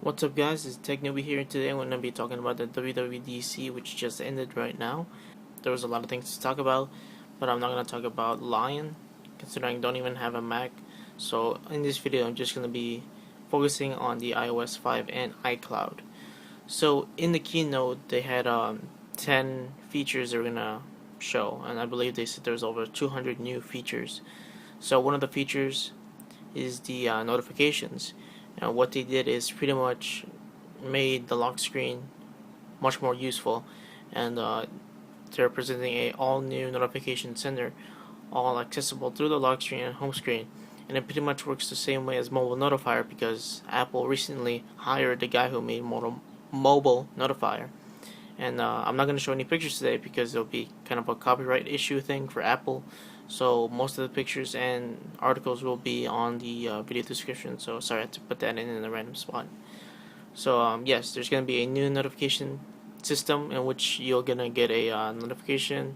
What's up guys, it's Tech Newbie here. Today I'm going to be talking about the WWDC, which just ended right now. There was a lot of things to talk about, but I'm not going to talk about Lion, considering I don't even have a Mac. So in this video I'm just going to be focusing on the iOS 5 and iCloud. So in the keynote they had 10 features they were going to show, and I believe they said there's over 200 new features. So one of the features is the notifications. And what they did is pretty much made the lock screen much more useful, and they're presenting a all new notification center, all accessible through the lock screen and home screen. And it pretty much works the same way as mobile notifier, because Apple recently hired the guy who made mobile notifier. And I'm not going to show any pictures today because it'll be kind of a copyright issue thing for Apple. So most of the pictures and articles will be on the video description. So sorry, I had to put that in a random spot. So yes, there's going to be a new notification system in which you're going to get a notification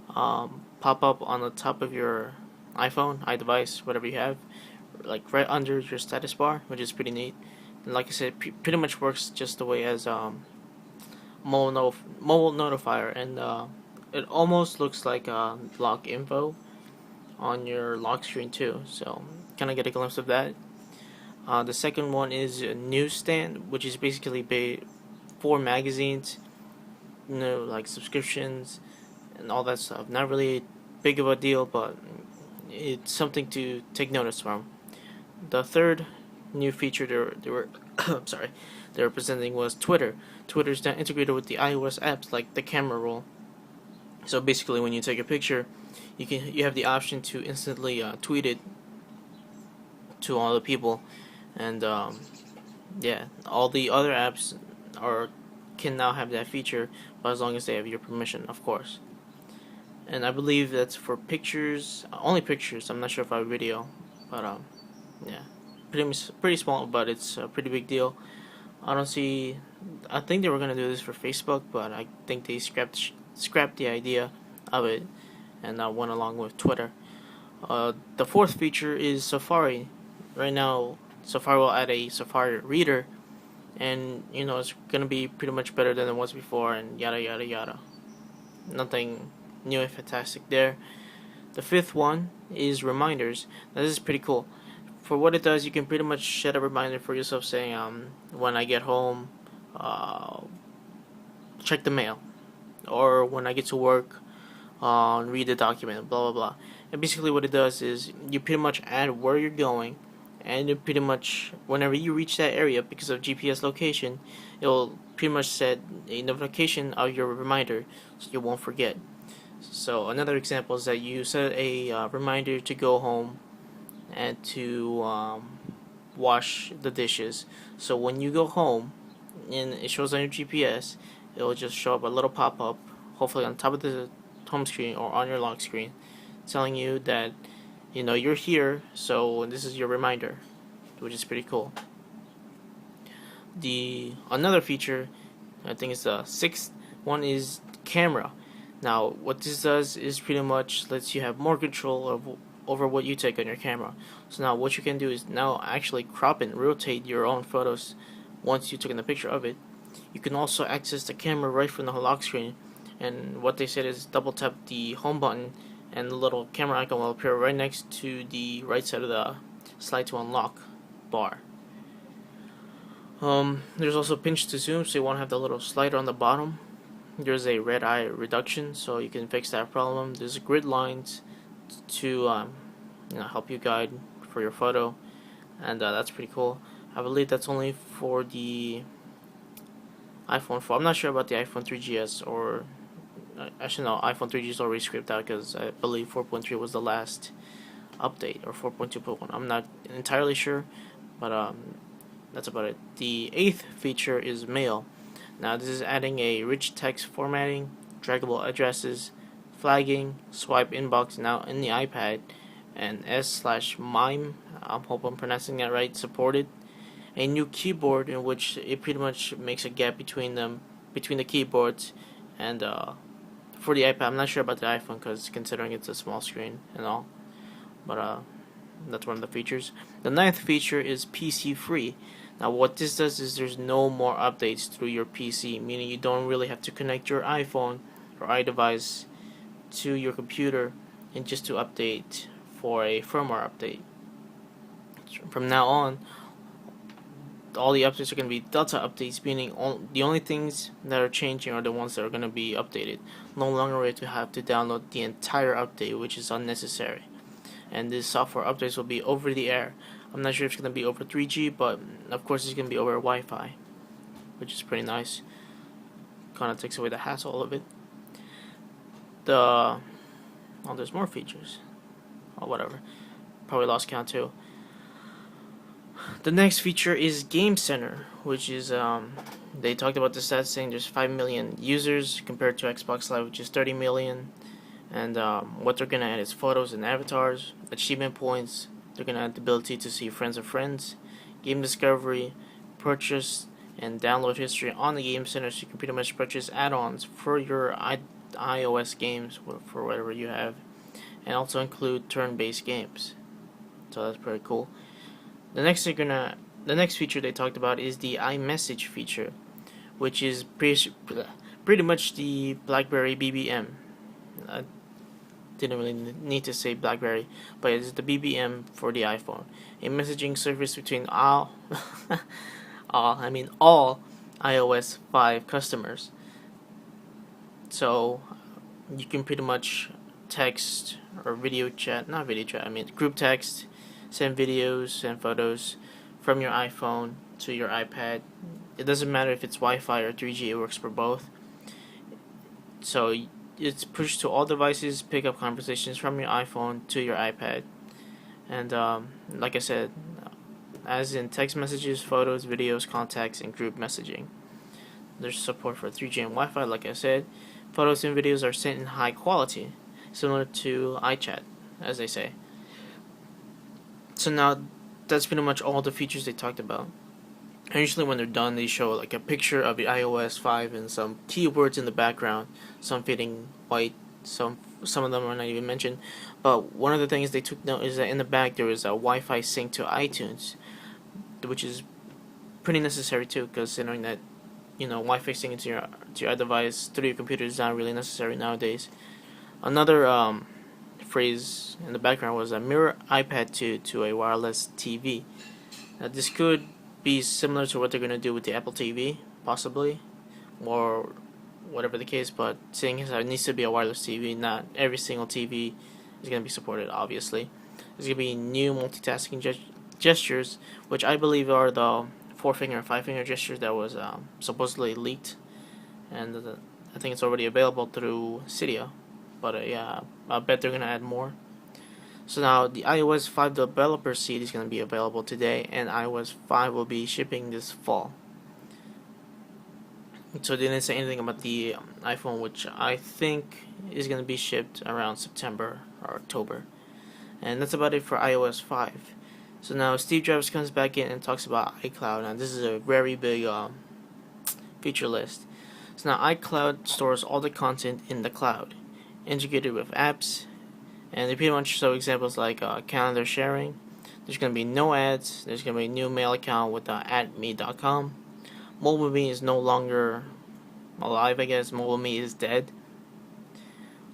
pop up on the top of your iPhone, iDevice, whatever you have, like right under your status bar, which is pretty neat. And like I said, pretty much works just the way as mobile notifier, and it almost looks like lock info on your lock screen too, so kind of get a glimpse of that. The second one is a Newsstand, which is basically for magazines, like subscriptions and all that stuff. Not really big of a deal, but it's something to take notice from. The third new feature they were they were presenting was Twitter. Twitter is now integrated with the iOS apps, like the camera roll. So basically, when you take a picture, you have the option to instantly tweet it to all the people, and yeah, all the other apps can now have that feature, but as long as they have your permission, of course. And I believe that's for pictures, only pictures. I'm not sure if I have video, but yeah, pretty small, but it's a pretty big deal. I think they were gonna do this for Facebook, but I think they scrapped the idea of it and went along with Twitter. The fourth feature is Safari. Right now, Safari will add a Safari reader, and it's gonna be pretty much better than it was before, and yada yada yada. Nothing new and fantastic there. The fifth one is reminders. Now, this is pretty cool. For what it does, you can pretty much set a reminder for yourself saying, when I get home, check the mail, or when I get to work, read the document, blah blah blah. And basically what it does is you pretty much add where you're going, and you pretty much, whenever you reach that area, because of GPS location, it will pretty much set a notification of your reminder so you won't forget. So another example is that you set a reminder to go home and to wash the dishes. So when you go home and it shows on your GPS, it will just show up a little pop-up, hopefully on top of the home screen or on your lock screen, telling you that you're here, so this is your reminder, which is pretty cool. Another feature, I think it's the sixth one, is camera. Now what this does is pretty much lets you have more control over what you take on your camera. So now what you can do is now actually crop and rotate your own photos once you've taken a picture of it. You can also access the camera right from the lock screen, and what they said is double tap the home button and the little camera icon will appear right next to the right side of the slide to unlock bar. There's also pinch to zoom, so you won't have the little slider on the bottom. There's a red eye reduction, so you can fix that problem. There's grid lines to help you guide for your photo, and that's pretty cool. I believe that's only for the iPhone 4. I'm not sure about the iPhone 3GS, or actually no, iPhone 3G is already scrapped out because I believe 4.3 was the last update, or 4.2.1. I'm not entirely sure, but that's about it. The eighth feature is Mail. Now this is adding a rich text formatting, draggable addresses, flagging, swipe inbox now in the iPad, and s/MIME, I hope I'm pronouncing that right, supported. A new keyboard in which it pretty much makes a gap between the keyboards, and for the iPad, I'm not sure about the iPhone because considering it's a small screen and all, but that's one of the features. The ninth feature is PC free. Now what this does is there's no more updates through your PC, meaning you don't really have to connect your iPhone or iDevice to your computer and just to update for a firmware update. From now on, all the updates are going to be Delta updates, meaning the only things that are changing are the ones that are going to be updated. No longer will you have to download the entire update, which is unnecessary. And these software updates will be over the air. I'm not sure if it's going to be over 3G, but of course it's going to be over Wi-Fi, which is pretty nice. Kind of takes away the hassle of it. There's more features. Oh, whatever. Probably lost count too. The next feature is Game Center, which is they talked about the stats saying there's 5 million users compared to Xbox Live, which is 30 million. And what they're gonna add is photos and avatars, achievement points. They're gonna add the ability to see friends of friends, game discovery, purchase and download history on the Game Center, so you can pretty much purchase add-ons for your iOS games for whatever you have, and also include turn-based games. So that's pretty cool. The next feature they talked about is the iMessage feature, which is pretty much the BlackBerry BBM. I didn't really need to say BlackBerry, but it's the BBM for the iPhone, a messaging service between all iOS 5 customers. So you can pretty much text or group text, send videos, send photos from your iPhone to your iPad. It doesn't matter if it's Wi-Fi or 3G, it works for both. So it's pushed to all devices, pick up conversations from your iPhone to your iPad. And like I said, as in text messages, photos, videos, contacts, and group messaging. There's support for 3G and Wi-Fi, like I said. Photos and videos are sent in high quality, similar to iChat, as they say. So now, that's pretty much all the features they talked about. And usually when they're done, they show like a picture of the iOS 5 and some keywords in the background, some fading white, some of them are not even mentioned. But one of the things they took note is that in the back there is a Wi-Fi sync to iTunes, which is pretty necessary too, considering that Wi-Fi syncing to your device through your computer is not really necessary nowadays. Another phrase in the background was a mirror iPad to a wireless TV. Now this could be similar to what they're going to do with the Apple TV, possibly, or whatever the case, but seeing as it needs to be a wireless TV, not every single TV is going to be supported, obviously. There's going to be new multitasking gestures, which I believe are the 4-finger and 5-finger gestures that was supposedly leaked, and I think it's already available through Cydia. But yeah, I bet they're going to add more. So now the iOS 5 developer seed is going to be available today, and iOS 5 will be shipping this fall. So they didn't say anything about the iPhone, which I think is going to be shipped around September or October. And that's about it for iOS 5. So now Steve Jobs comes back in and talks about iCloud. Now this is a very big feature list. So now iCloud stores all the content in the cloud, integrated with apps, and they pretty much show examples like calendar sharing. There's going to be no ads. There's going to be a new mail account with @me.com. MobileMe is no longer alive, I guess. MobileMe is dead.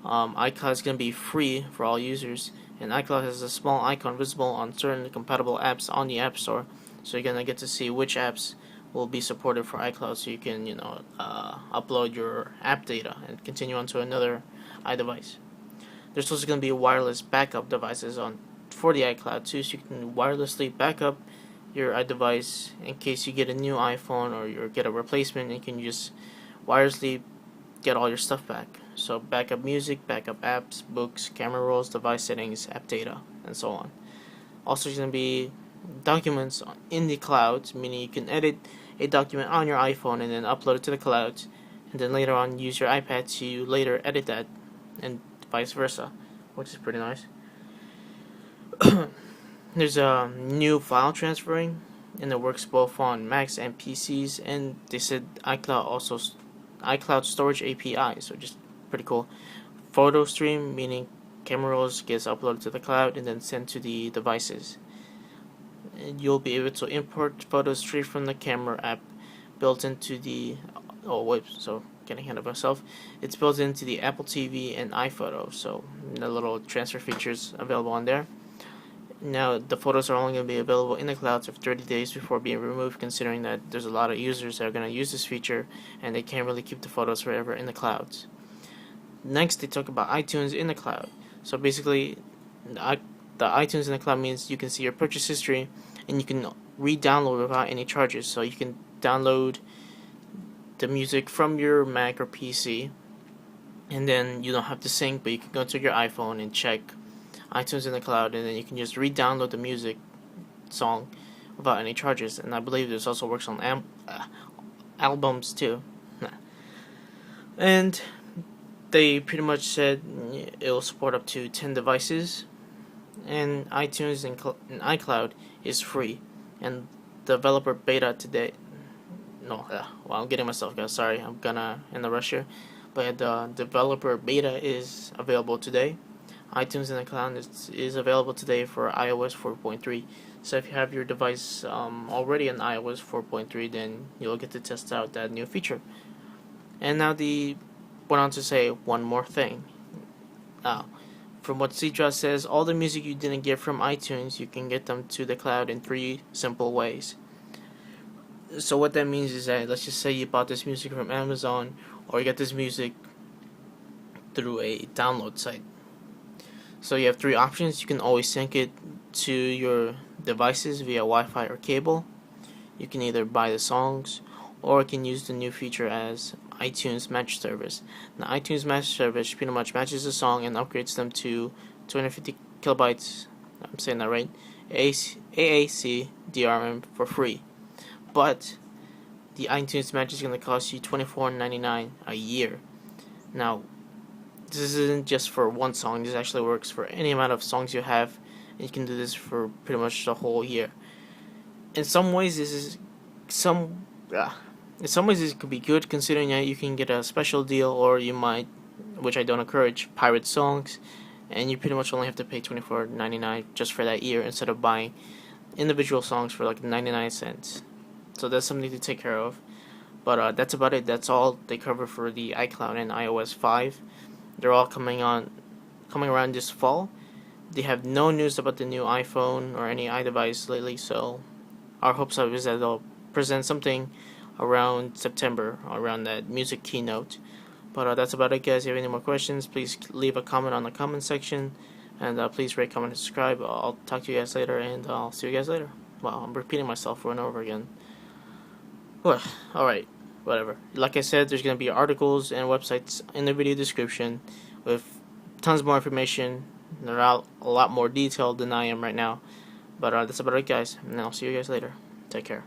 iCloud is going to be free for all users, and iCloud has a small icon visible on certain compatible apps on the App Store, so you're going to get to see which apps will be supported for iCloud, so you can upload your app data and continue on to another iDevice. There's also going to be wireless backup devices for the iCloud too, so you can wirelessly back up your iDevice in case you get a new iPhone or you get a replacement, and you can just wirelessly get all your stuff back. So backup music, backup apps, books, camera rolls, device settings, app data, and so on. Also, there's going to be documents in the cloud, meaning you can edit a document on your iPhone and then upload it to the cloud, and then later on use your iPad to later edit that, and vice versa, which is pretty nice. There's a new file transferring, and it works both on Macs and PCs, and they said iCloud storage API, so just pretty cool. Photo stream, meaning camera rolls gets uploaded to the cloud and then sent to the devices. you'll be able to import photos straight from the camera app built into the getting ahead of myself. It's built into the Apple TV and iPhoto, so the little transfer features available on there. Now, the photos are only going to be available in the clouds for 30 days before being removed, considering that there's a lot of users that are going to use this feature and they can't really keep the photos forever in the clouds. Next, they talk about iTunes in the cloud. So basically, the iTunes in the cloud means you can see your purchase history and you can re-download without any charges. So you can download the music from your Mac or PC, and then you don't have to sync, but you can go to your iPhone and check iTunes in the cloud, and then you can just re-download the music song without any charges. And I believe this also works on albums too. And they pretty much said it will support up to 10 devices, and iTunes and iCloud is free. And developer beta today. I'm getting myself, guys. Sorry, I'm gonna in the rush here. But the developer beta is available today. iTunes in the cloud is available today for iOS 4.3. So if you have your device already on iOS 4.3, then you'll get to test out that new feature. And now they went on to say one more thing. From what Cedra says, all the music you didn't get from iTunes, you can get them to the cloud in 3 simple ways. So what that means is that, let's just say you bought this music from Amazon, or you get this music through a download site. So you have 3 options. You can always sync it to your devices via Wi-Fi or cable. You can either buy the songs, or you can use the new feature as iTunes Match Service. Now, iTunes Match Service pretty much matches the song and upgrades them to 250 kilobytes, I'm saying that right, AAC DRM for free. But the iTunes Match is going to cost you $24.99 a year. Now, this isn't just for one song. This actually works for any amount of songs you have, and you can do this for pretty much the whole year. In some ways, this could be good, considering that you can get a special deal, or you might, which I don't encourage, pirate songs, and you pretty much only have to pay $24.99 just for that year instead of buying individual songs for like 99 cents. So that's something to take care of. But that's about it. That's all they cover for the iCloud and iOS 5. They're all coming around this fall. They have no news about the new iPhone or any iDevice lately, so our hopes is that they'll present something around September, around that music keynote. But that's about it, guys. If you have any more questions, please leave a comment on the comment section, and please rate, comment, and subscribe. I'll talk to you guys later, and I'll see you guys later. Wow, I'm repeating myself over and over again. Alright, whatever. Like I said, there's going to be articles and websites in the video description with tons more information. They're a lot more detailed than I am right now. But that's about it, guys, and I'll see you guys later. Take care.